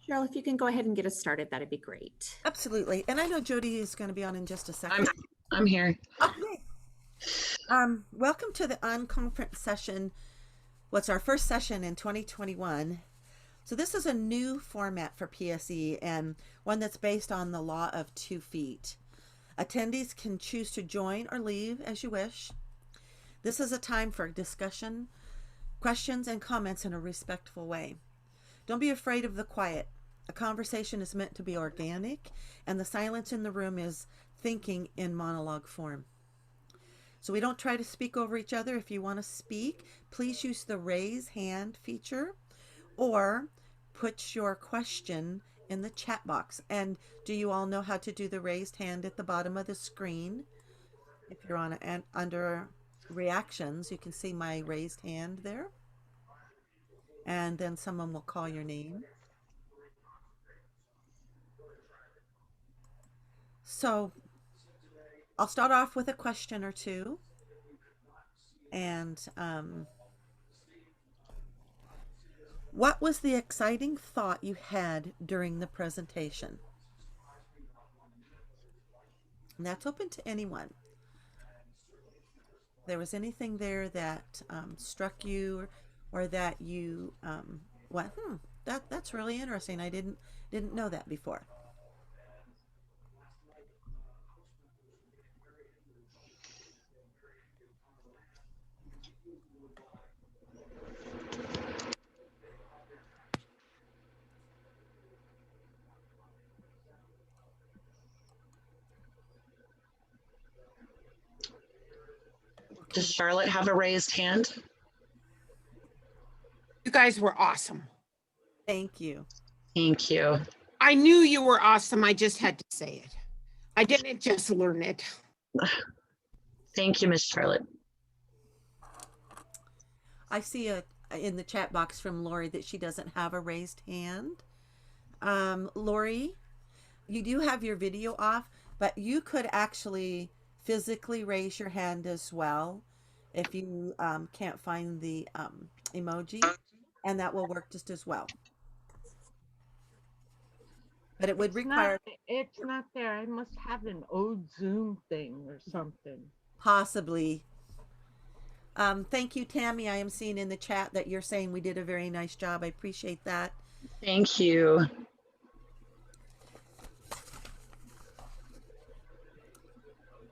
Cheryl, if you can go ahead and get us started, that'd be great. Absolutely. And I know Jody is going to be on in just a I'm second. I'm here. Okay. Welcome to the unconference session. What's our first session in 2021? So this is a new format for PSE and one that's based on the law of 2 feet. Attendees can choose to join or leave as you wish. This is a time for discussion, questions, and comments in a respectful way. Don't be afraid of the quiet. A conversation is meant to be organic, and the silence in the room is thinking in monologue form. So we don't try to speak over each other. If you want to speak, please use the raise hand feature or put your question in the chat box. And do you all know how to do the raised hand at the bottom of the screen? If you're on and under reactions, you can see my raised hand there. And then someone will call your name. So I'll start off with a question or two. And what was the exciting thought you had during the presentation? And that's open to anyone. There was anything there that struck you, or that you went, that's really interesting. I didn't know that before. Does Charlotte have a raised hand? You guys were awesome. Thank you. Thank you. I knew you were awesome. I just had to say it. I didn't just learn it. Thank you, Miss Charlotte. I see in the chat box from Lori that she doesn't have a raised hand. Lori, you do have your video off, but you could actually physically raise your hand as well if you can't find the emoji, and that will work just as well. But it would require... It's not there. I must have an old Zoom thing or something. Possibly. Thank you, Tammy. I am seeing in the chat that you're saying we did a very nice job. I appreciate that. Thank you.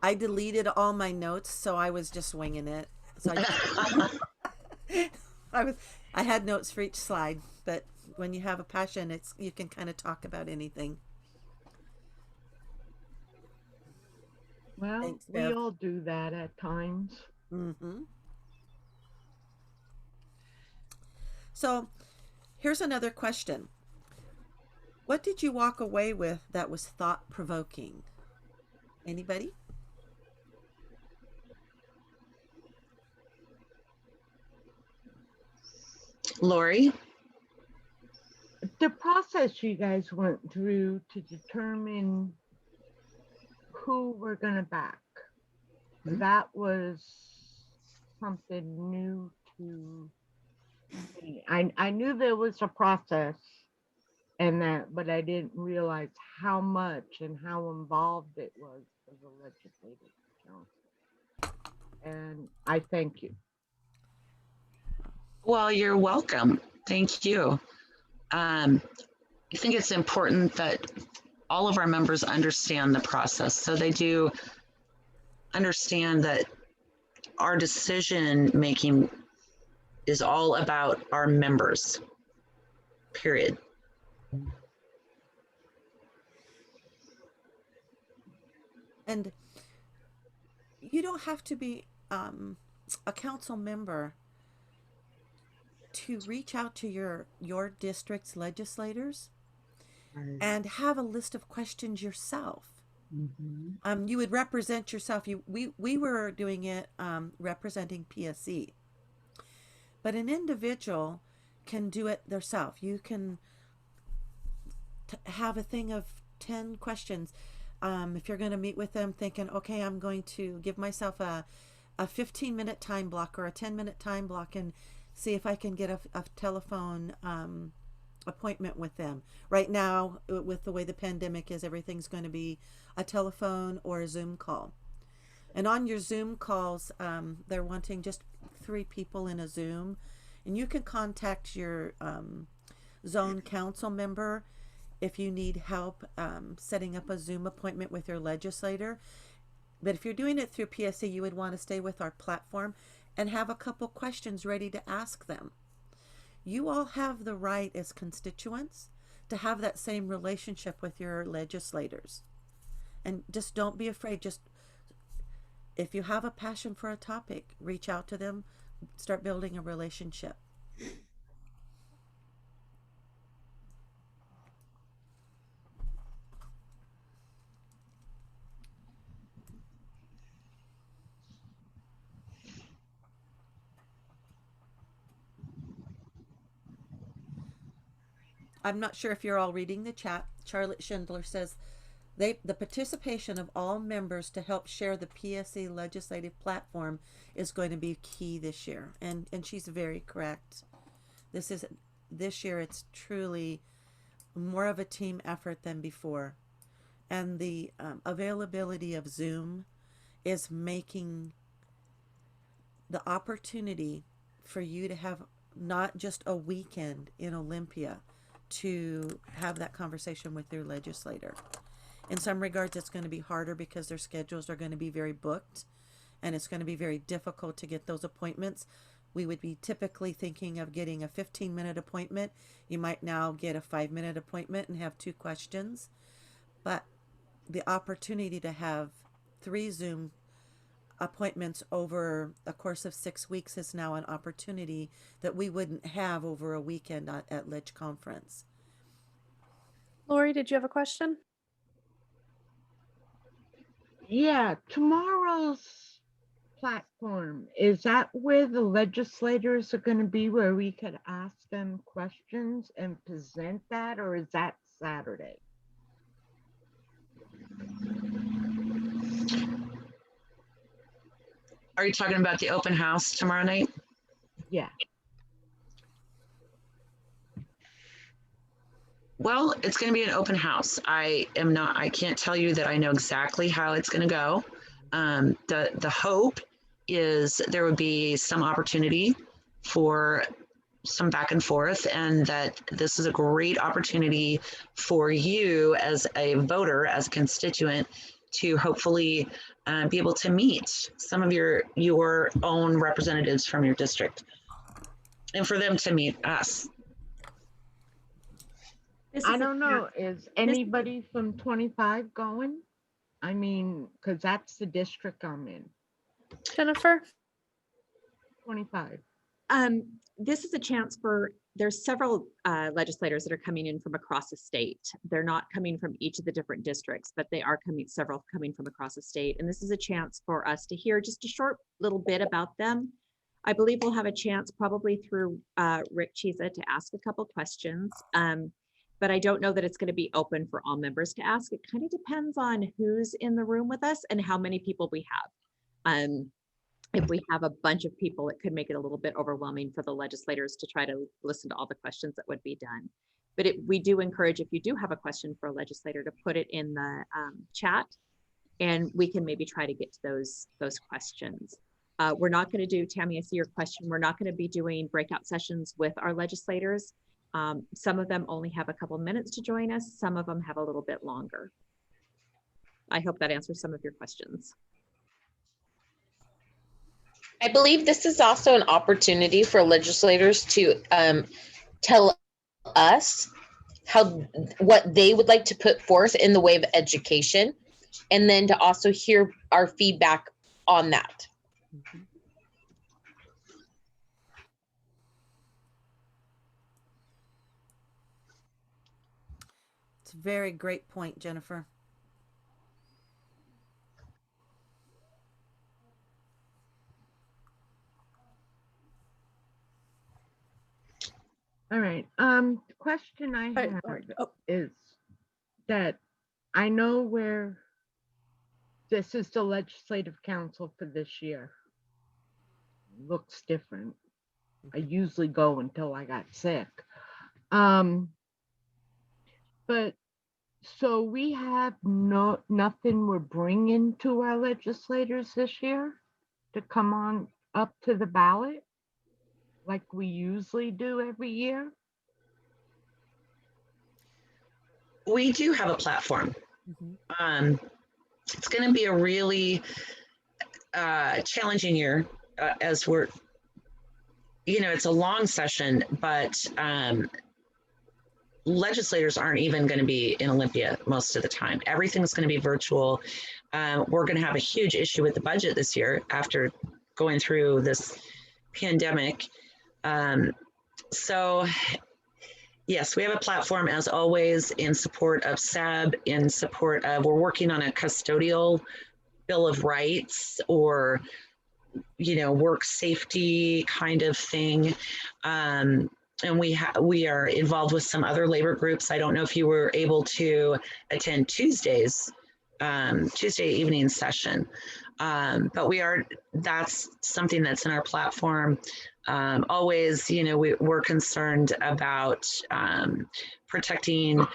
I deleted all my notes, so I was just winging it. So I had notes for each slide, but when you have a passion, you can kind of talk about anything. Well, Thanks, we all do that at times. Mm-hmm. So here's another question. What did you walk away with that was thought-provoking? Anybody? Lori? The process you guys went through to determine who we're going to back, that was something new to me. I knew there was a process and that, but I didn't realize how much and how involved it was for the legislative council. And I thank you. Well, you're welcome. Thank you. I think it's important that all of our members understand the process, so they do understand that our decision making is all about our members, period. And you don't have to be a council member to reach out to your district's legislators and have a list of questions yourself. Mm-hmm. You would represent yourself. We were doing it representing PSE, but an individual can do it themselves. You can have a thing of 10 questions. If you're going to meet with them thinking, okay, I'm going to give myself a 15-minute time block or a 10-minute time block and see if I can get a telephone appointment with them. Right now, with the way the pandemic is, everything's going to be a telephone or a Zoom call. And on your Zoom calls, they're wanting just 3 people in a Zoom. And you can contact your zone council member if you need help setting up a Zoom appointment with your legislator. But if you're doing it through PSC, you would want to stay with our platform and have a couple questions ready to ask them. You all have the right as constituents to have that same relationship with your legislators. And just don't be afraid. Just if you have a passion for a topic, reach out to them, start building a relationship. I'm not sure if you're all reading the chat. Charlotte Schindler says the participation of all members to help share the PSC legislative platform is going to be key this year. And she's very correct. This year it's truly more of a team effort than before. And the availability of Zoom is making the opportunity for you to have not just a weekend in Olympia to have that conversation with your legislator. In some regards, it's going to be harder because their schedules are going to be very booked, and it's going to be very difficult to get those appointments. We would be typically thinking of getting a 15-minute appointment. You might now get a 5-minute appointment and have 2 questions. But the opportunity to have 3 Zoom appointments over a course of 6 weeks is now an opportunity that we wouldn't have over a weekend at Ledge Conference. Lori, did you have a question? Yeah, tomorrow's platform, is that where the legislators are going to be, where we could ask them questions and present that, or is that Saturday? Are you talking about the open house tomorrow night? Yeah. Well, it's going to be an open house. I can't tell you that I know exactly how it's going to go. The hope is there would be some opportunity for some back and forth, and that this is a great opportunity for you as a voter, as a constituent, to hopefully be able to meet some of your own representatives from your district, and for them to meet us. I don't know, is anybody from 25 going? I mean, because that's the district I'm in. Jennifer? 25. This is a chance there's several legislators that are coming in from across the state. They're not coming from each of the different districts, but they are several coming from across the state. And this is a chance for us to hear just a short little bit about them. I believe we'll have a chance probably through Rick Chiesa to ask a couple questions. But I don't know that it's going to be open for all members to ask. It kind of depends on who's in the room with us and how many people we have. If we have a bunch of people, it could make it a little bit overwhelming for the legislators to try to listen to all the questions that would be done. But we do encourage, if you do have a question for a legislator, to put it in the chat, and we can maybe try to get to those questions. We're not going to do, Tammy, I see your question. We're not going to be doing breakout sessions with our legislators. Some of them only have a couple minutes to join us. Some of them have a little bit longer. I hope that answers some of your questions. I believe this is also an opportunity for legislators to tell us what they would like to put forth in the way of education, and then to also hear our feedback on that. Mm-hmm. It's a very great point, Jennifer. All right. The question I have is that I know where this is the legislative council for this year. Looks different. I usually go until I got sick. But so we have nothing we're bringing to our legislators this year to come on up to the ballot like we usually do every year. We do have a platform. Mhm. It's going to be a really challenging year as we're, it's a long session, but legislators aren't even going to be in Olympia most of the time. Everything's going to be virtual. We're going to have a huge issue with the budget this year after going through this pandemic. So yes, we have a platform as always in support of SEB, in support of, we're working on a custodial Bill of Rights or, work safety kind of thing. And we are involved with some other labor groups. I don't know if you were able to attend Tuesday evening session. But that's something that's in our platform. Always, we're concerned about protecting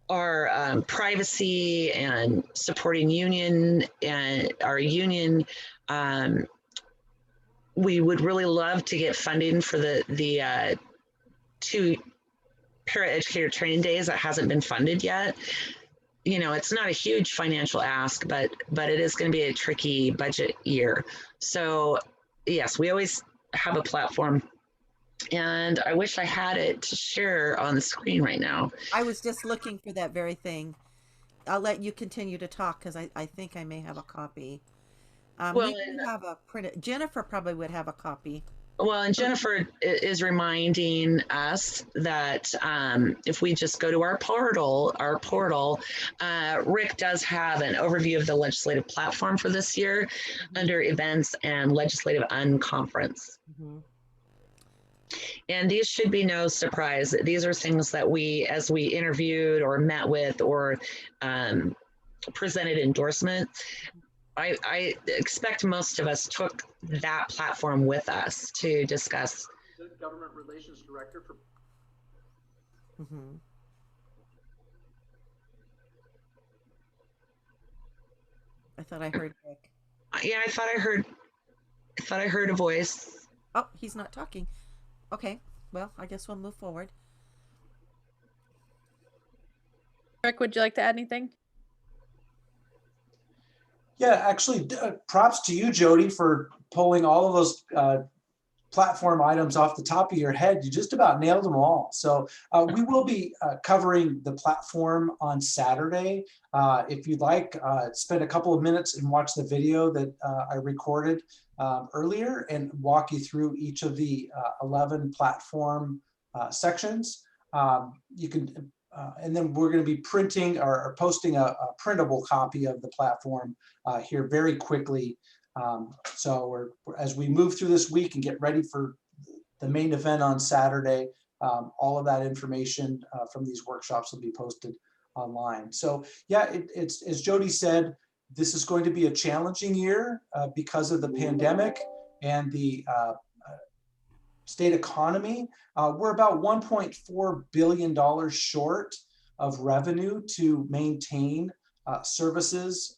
our privacy and supporting union and our union. We would really love to get funding for the 2 paraeducator training days that hasn't been funded yet. It's not a huge financial ask, but it is going to be a tricky budget year. So yes, we always have a platform, and I wish I had it to share on the screen right now. I was just looking for that very thing. I'll let you continue to talk because I think I may have a copy. Well, We do have a printed. Jennifer probably would have a copy. Well, and Jennifer is reminding us that if we just go to our portal, Rick does have an overview of the legislative platform for this year under events and legislative unconference. Mhm. And these should be no surprise. These are things that as we interviewed or met with or presented endorsement, I expect most of us took that platform with us to discuss. The government relations director for. Mhm. I thought I heard Rick. Yeah, I thought I heard a voice. Oh, he's not talking. Okay, well, I guess we'll move forward. Rick, would you like to add anything? Yeah, actually, props to you, Jody, for pulling all of those platform items off the top of your head. You just about nailed them all. So we will be covering the platform on Saturday. If you'd like, spend a couple of minutes and watch the video that I recorded earlier and walk you through each of the 11 platform sections. You can, and then we're going to be printing or posting a printable copy of the platform here very quickly. So as we move through this week and get ready for the main event on Saturday, all of that information from these workshops will be posted online. So yeah, it's as Jody said, this is going to be a challenging year because of the pandemic and the state economy. We're about $1.4 billion short of revenue to maintain services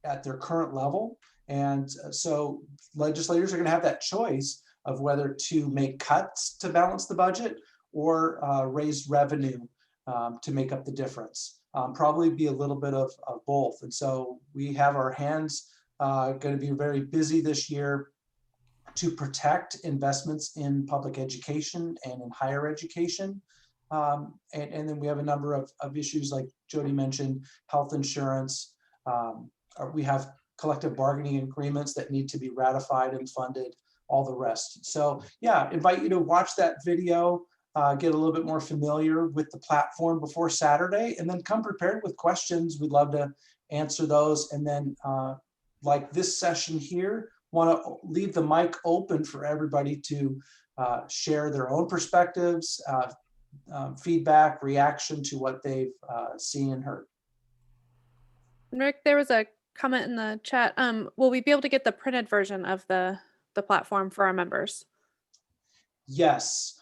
at their current level. And so legislators are going to have that choice of whether to make cuts to balance the budget or raise revenue to make up the difference. Probably be a little bit of both. And so we have our hands going to be very busy this year to protect investments in public education and in higher education. And then we have a number of issues like Jody mentioned, health insurance. We have collective bargaining agreements that need to be ratified and funded, all the rest. So yeah, invite you to watch that video, get a little bit more familiar with the platform before Saturday, and then come prepared with questions. We'd love to answer those. And then like this session here, want to leave the mic open for everybody to share their own perspectives, feedback, reaction to what they've seen and heard. Rick, there was a comment in the chat. Will we be able to get the printed version of the platform for our members? Yes.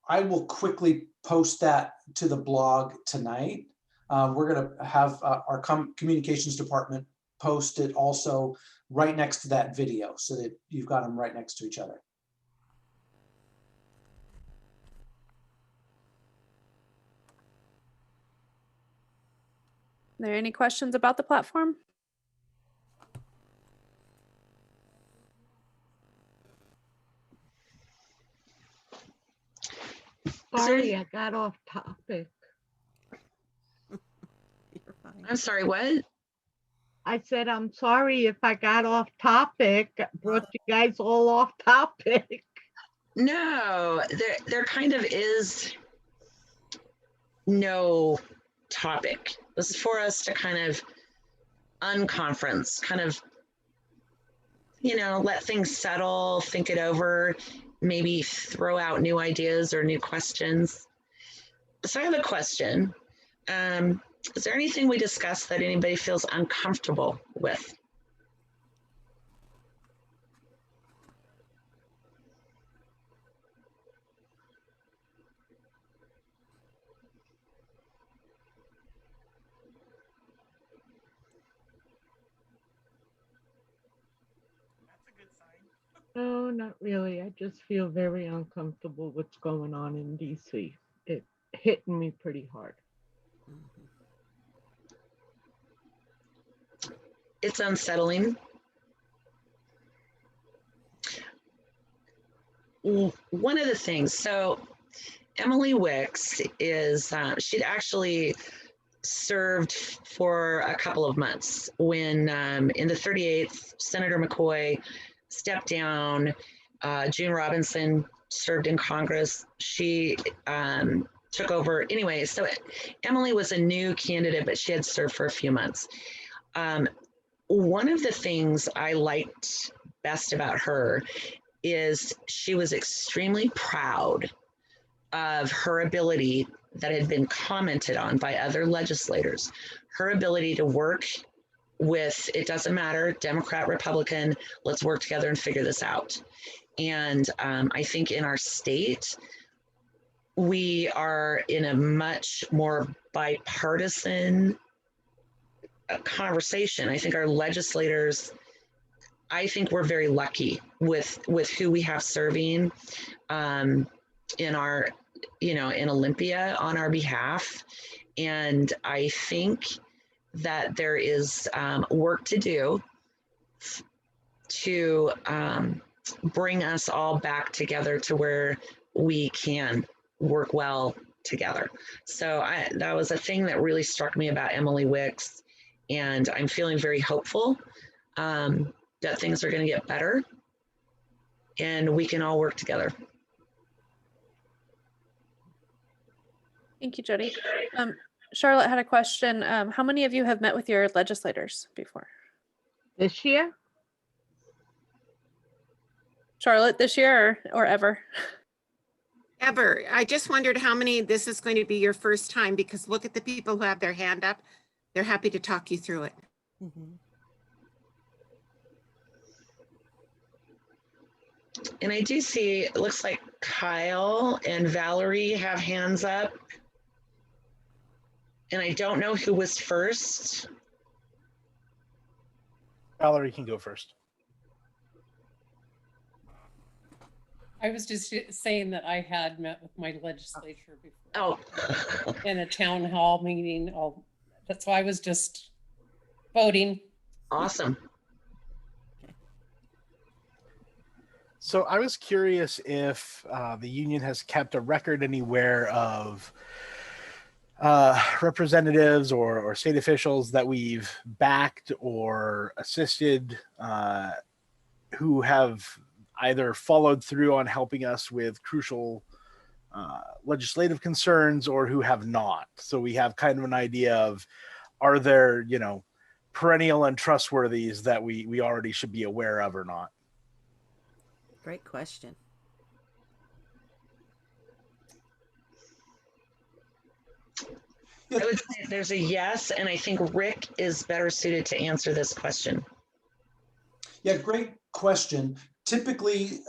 I will quickly post that to the blog tonight. We're going to have our communications department post it also right next to that video so that you've got them right next to each other. Are there any questions about the platform? Sorry, I got off topic. You're fine. I'm sorry, what? I said, I'm sorry if I got off topic, brought you guys all off topic. No, there kind of is no topic. This is for us to kind of unconference, kind of, let things settle, think it over, maybe throw out new ideas or new questions. So I have a question. Is there anything we discussed that anybody feels uncomfortable with? No, not really. I just feel very uncomfortable what's going on in DC. It hitting me pretty hard. It's unsettling. One of the things, so Emily Wicks is, she'd actually served for a couple of months when in the 38th, Senator McCoy stepped down. June Robinson served in Congress. She took over. Anyway, so Emily was a new candidate, but she had served for a few months. One of the things I liked best about her is she was extremely proud of her ability that had been commented on by other legislators, her ability to work with, it doesn't matter, Democrat, Republican, let's work together and figure this out. And I think in our state, we are in a much more bipartisan conversation. I think our legislators, I think we're very lucky with who we have serving in our, in Olympia on our behalf. And I think that there is work to do to bring us all back together to where we can work well together. So that was a thing that really struck me about Emily Wicks. And I'm feeling very hopeful that things are going to get better and we can all work together. Thank you, Jody. Charlotte had a question. How many of you have met with your legislators before? This year? Charlotte, this year or ever? Ever. I just wondered how many this is going to be your first time, because look at the people who have their hand up. They're happy to talk you through it. Mm-hmm. And I do see, it looks like Kyle and Valerie have hands up. And I don't know who was first. Valerie can go first. I was just saying that I had met with my legislature before. Oh. In a town hall meeting. That's why I was just voting. Awesome. So I was curious if the union has kept a record anywhere of representatives or state officials that we've backed or assisted who have either followed through on helping us with crucial legislative concerns or who have not. So we have kind of an idea of, are there, perennial untrustworthies that we already should be aware of or not? Great question. I would say there's a yes, and I think Rick is better suited to answer this question. Yeah, great question. Typically,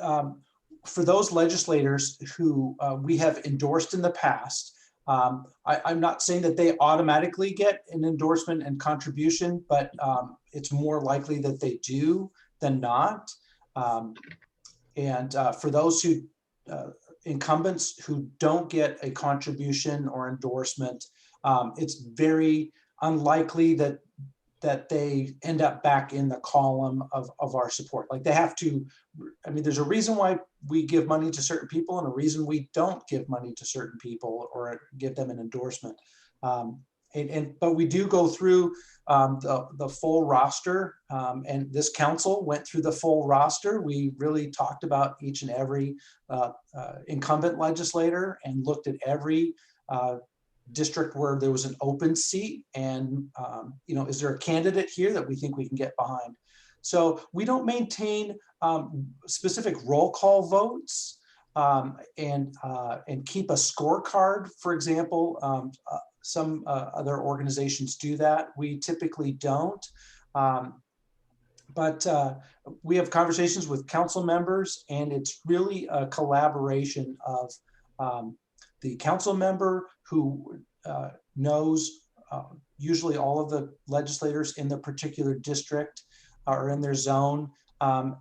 for those legislators who we have endorsed in the past, I'm not saying that they automatically get an endorsement and contribution, but it's more likely that they do than not. And for those who incumbents who don't get a contribution or endorsement, it's very unlikely that they end up back in the column of our support. Like they have to, I mean, there's a reason why we give money to certain people and a reason we don't give money to certain people or give them an endorsement. But we do go through the full roster, and this council went through the full roster. We really talked about each and every incumbent legislator and looked at every district where there was an open seat, and is there a candidate here that we think we can get behind? So we don't maintain specific roll call votes and keep a scorecard, for example. Some other organizations do that. We typically don't. But we have conversations with council members, and it's really a collaboration of the council member who knows usually all of the legislators in the particular district or in their zone,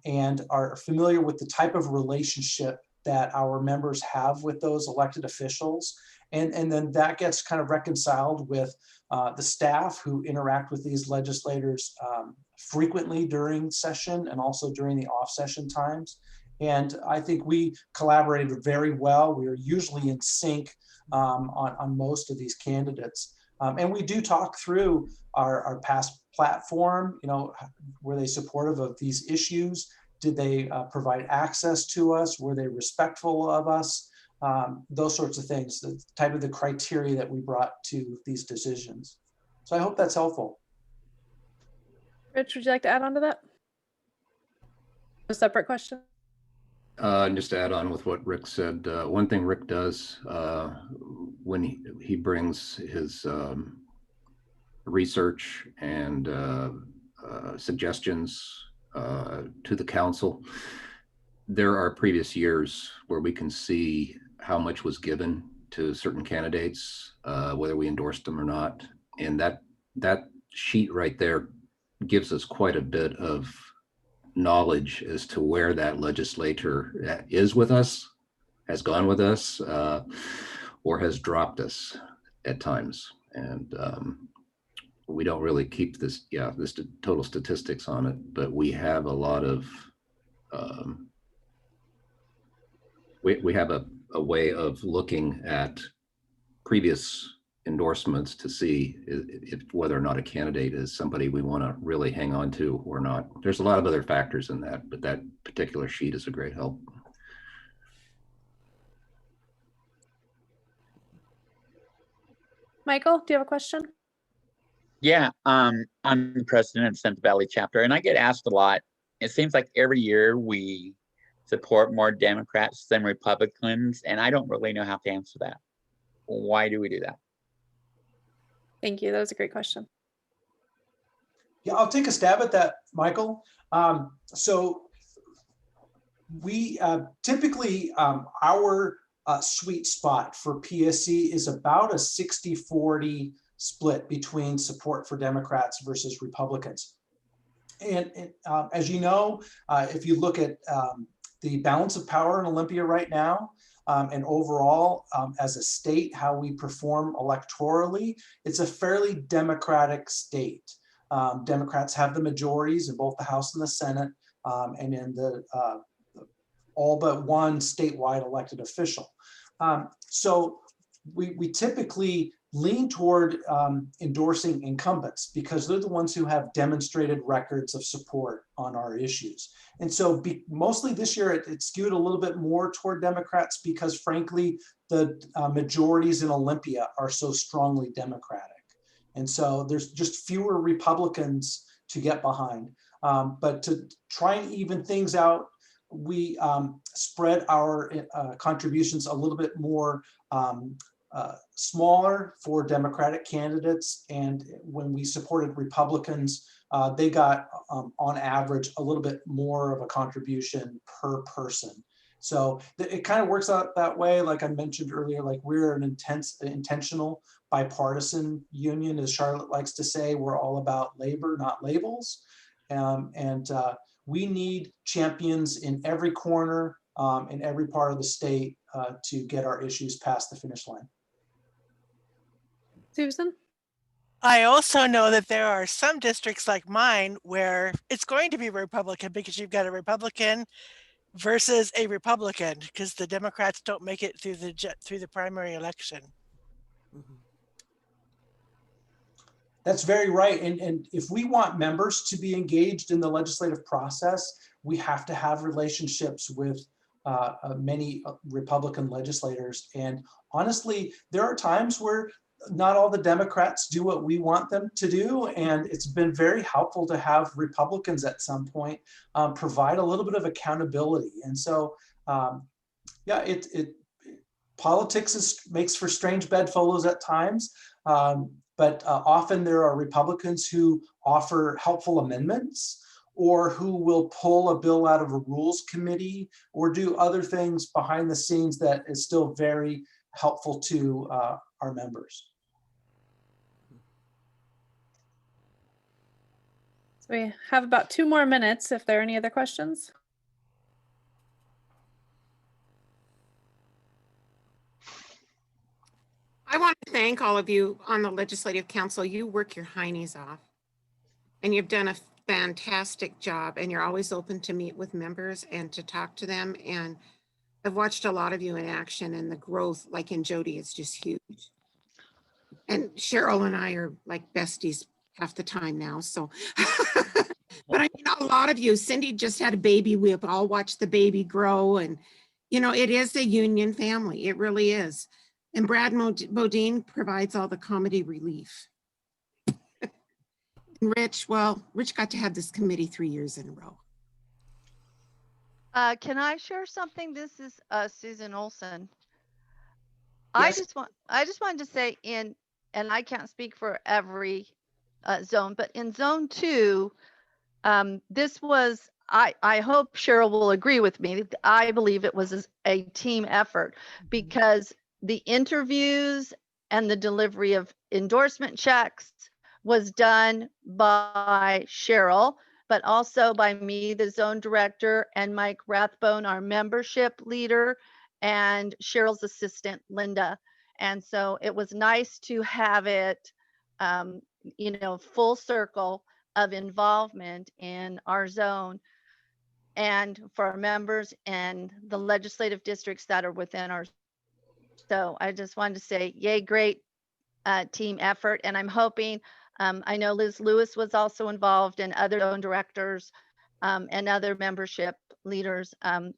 and are familiar with the type of relationship that our members have with those elected officials. And then that gets kind of reconciled with the staff who interact with these legislators frequently during session and also during the off-session times. And I think we collaborated very well. We are usually in sync on most of these candidates. And we do talk through our past platform, were they supportive of these issues? Did they provide access to us? Were they respectful of us? Those sorts of things, the type of the criteria that we brought to these decisions. So I hope that's helpful. Rich, would you like to add on to that? A separate question? Just to add on with what Rick said, one thing Rick does when he brings his research and suggestions to the council, there are previous years where we can see how much was given to certain candidates, whether we endorsed them or not. And that sheet right there gives us quite a bit of knowledge as to where that legislator is with us, has gone with us, or has dropped us at times. And we don't really keep this total statistics on it, but we have a lot of, we have a way of looking at previous endorsements to see if whether or not a candidate is somebody we want to really hang on to or not. There's a lot of other factors in that, but that particular sheet is a great help. Michael, do you have a question? Yeah, I'm the president of Central Valley chapter, and I get asked a lot. It seems like every year we support more Democrats than Republicans, and I don't really know how to answer that. Why do we do that? Thank you. That was a great question. Yeah, I'll take a stab at that, Michael. So we typically, our sweet spot for PSC is about a 60-40 split between support for Democrats versus Republicans. And as you know, if you look at the balance of power in Olympia right now, and overall, as a state, how we perform electorally, it's a fairly Democratic state. Democrats have the majorities in both the House and the Senate, and in the all but one statewide elected official. So we typically lean toward endorsing incumbents because they're the ones who have demonstrated records of support on our issues. And so mostly this year, it skewed a little bit more toward Democrats because frankly, the majorities in Olympia are so strongly Democratic. And so there's just fewer Republicans to get behind. But to try and even things out, we spread our contributions a little bit more smaller for Democratic candidates. And when we supported Republicans, they got on average a little bit more of a contribution per person. So it kind of works out that way. Like I mentioned earlier, like we're an intentional bipartisan union, as Charlotte likes to say. We're all about labor, not labels. We need champions in every corner, in every part of the state to get our issues past the finish line. Susan? I also know that there are some districts like mine where it's going to be Republican because you've got a Republican versus a Republican because the Democrats don't make it through the primary election. That's very right. And if we want members to be engaged in the legislative process, we have to have relationships with many Republican legislators. And honestly, there are times where not all the Democrats do what we want them to do. And it's been very helpful to have Republicans at some point provide a little bit of accountability. And so, yeah, politics makes for strange bedfellows at times. But often there are Republicans who offer helpful amendments or who will pull a bill out of a rules committee or do other things behind the scenes that is still very helpful to our members. So we have about 2 more minutes if there are any other questions. I want to thank all of you on the Legislative Council. You work your heinies off and you've done a fantastic job, and you're always open to meet with members and to talk to them. And I've watched a lot of you in action, and the growth, like in Jody, is just huge. And Cheryl and I are like besties half the time now. So, but I mean, a lot of you, Cindy just had a baby. We've all watched the baby grow, and you know, it is a union family. It really is. And Brad Bodine provides all the comedy relief. Rich, well, Rich got to have this committee 3 years in a row. Can I share something? This is Susan Olson. Yes. I just wanted to say and I can't speak for every zone, but in zone 2, this was, I hope Cheryl will agree with me. I believe it was a team effort because the interviews and the delivery of endorsement checks was done by Cheryl, but also by me, the zone director, and Mike Rathbone, our membership leader, and Cheryl's assistant, Linda. And so it was nice to have it, full circle of involvement in our zone and for our members and the legislative districts that are within our. So I just wanted to say, yay, great team effort. And I'm hoping, I know Liz Lewis was also involved and other zone directors and other membership leaders,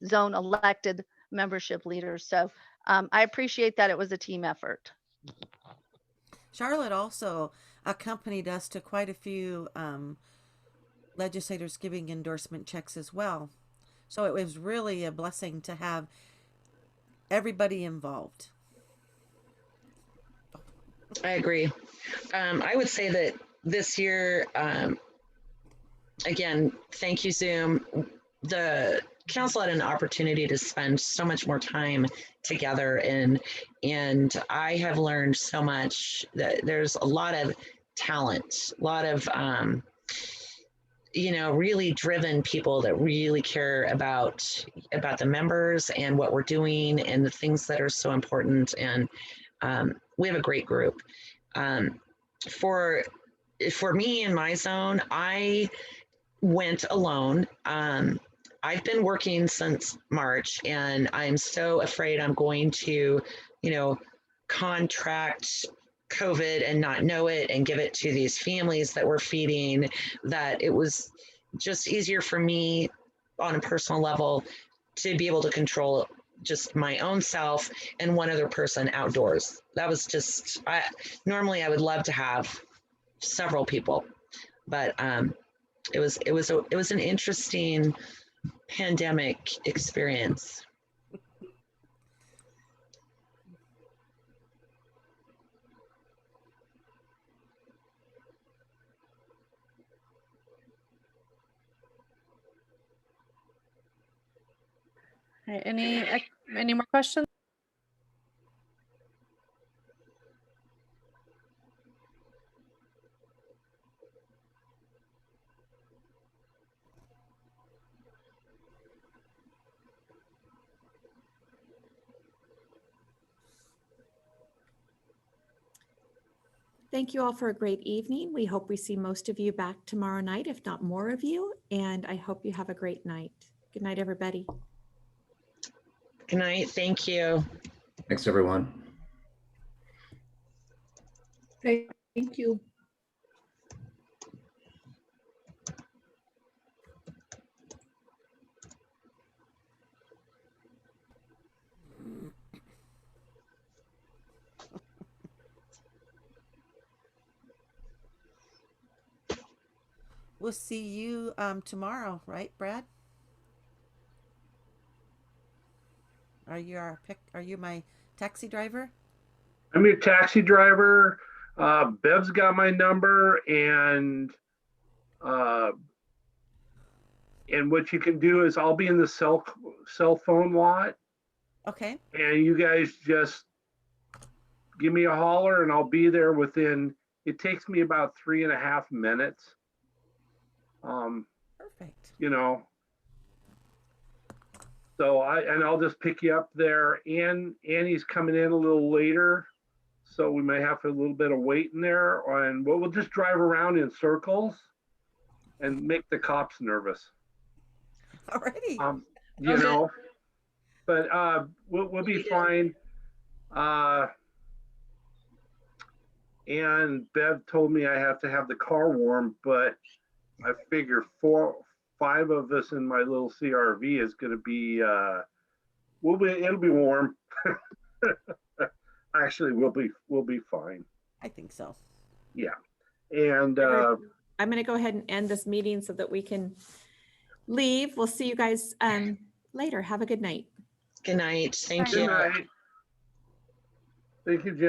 zone elected membership leaders. So I appreciate that it was a team effort. Charlotte also accompanied us to quite a few legislators giving endorsement checks as well. So it was really a blessing to have everybody involved. I agree. I would say that this year, again, thank you, Zoom. The council had an opportunity to spend so much more time together, and I have learned so much. That there's a lot of talent, a lot of really driven people that really care about the members and what we're doing and the things that are so important. And we have a great group. For me in my zone, I went alone. I've been working since March, and I'm so afraid I'm going to, contract COVID and not know it and give it to these families that we're feeding, that it was just easier for me on a personal level to be able to control just my own self and one other person outdoors. That was just, normally I would love to have several people, but it was an interesting pandemic experience. All right, any more questions? Thank you all for a great evening. We hope we see most of you back tomorrow night, if not more of you. And I hope you have a great night. Good night, everybody. Good night. Thank you. Thanks, everyone. Thank you. We'll see you tomorrow, right, Brad? Are you my taxi driver? I'm your taxi driver. Bev's got my number, and what you can do is I'll be in the cell phone lot, Okay. and you guys just give me a holler, and I'll be there within. It takes me about 3.5 minutes. Perfect. You know. So I'll just pick you up there. Annie's coming in a little later, so we may have a little bit of wait in there, and we'll just drive around in circles and make the cops nervous. Alrighty. You know, but we'll be fine. And Bev told me I have to have the car warm, but I figure 5 of us in my little CRV is going to be, it'll be warm. Actually, we'll be fine. I think so. Yeah. And I'm going to go ahead and end this meeting so that we can leave. We'll see you guys later. Have a good night. Good night. Thank good you. night. Thank you, Jen.